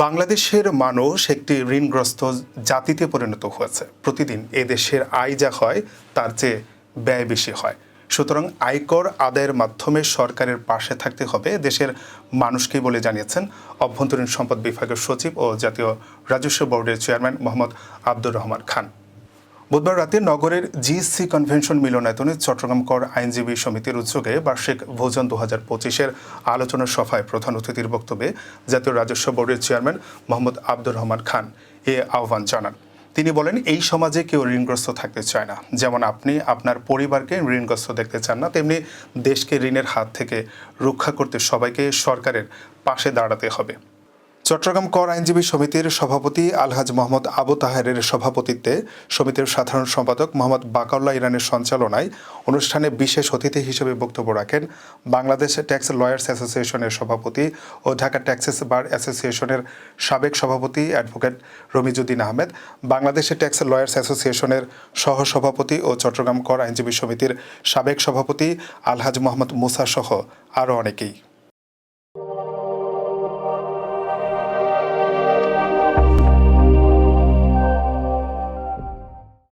বাংলাদেশের মানুষ একটি ঋণগ্রস্ত জাতিতে পরিণত হয়েছে। প্রতিদিন এ দেশের আয় যা হয় তার চেয়ে ব্যয় বেশি হয়। সুতরাং আয়কর আদায়ের মাধ্যমে সরকারের পাশে থাকতে হবে দেশের মানুষকেই বলে জানিয়েছেন অভ্যন্তরীণ সম্পদ বিভাগের সচিব ও জাতীয় রাজস্ব বোর্ডের চেয়ারম্যান মোহাম্মদ আব্দুর রহমান খান। বুধবার রাতে নগরের জিএসসি কনভেনশন মিলনায়তনে চট্টগ্রাম কর আইনজীবী সমিতির উদ্যোগে বার্ষিক ভোজন 2025-এর আলোচনা সভায় প্রধান অতিথির বক্তব্যে জাতীয় রাজস্ব বোর্ডের চেয়ারম্যান মোহাম্মদ আব্দুর রহমান খান এ আহ্বান জানান। তিনি বলেন, এই সমাজে কেউ ঋণগ্রস্ত থাকতে চায় না। যেমন আপনি আপনার পরিবারকে ঋণগ্রস্ত দেখতে চান না, তেমনি দেশকে ঋণের হাত থেকে রক্ষা করতে সবাইকে সরকারের পাশে দাঁড়াতে হবে। চট্টগ্রাম কর আইনজীবী সমিতির সভাপতি আলহাজ মোহাম্মদ আবু তাহেরের সভাপতিত্বে সমিতির সাধারণ সম্পাদক মোহাম্মদ বাকাউল্লাহ ইরানের সঞ্চালনায় অনুষ্ঠানে বিশেষ অতিথি হিসেবে বক্তব্য রাখেন বাংলাদেশ ট্যাক্স লয়ার্স অ্যাসোসিয়েশনের সভাপতি ও ঢাকা ট্যাক্সেস বার অ্যাসোসিয়েশনের সাবেক সভাপতি advocate Ramizuddin Ahmed, Bangladesh tax lawyers অ্যাসোসিয়েশনের সহসভাপতি ও চট্টগ্রাম কর আইনজীবী সমিতির সাবেক সভাপতি আলহাজ মোহাম্মদ মুসা সহ আরও অনেকেই।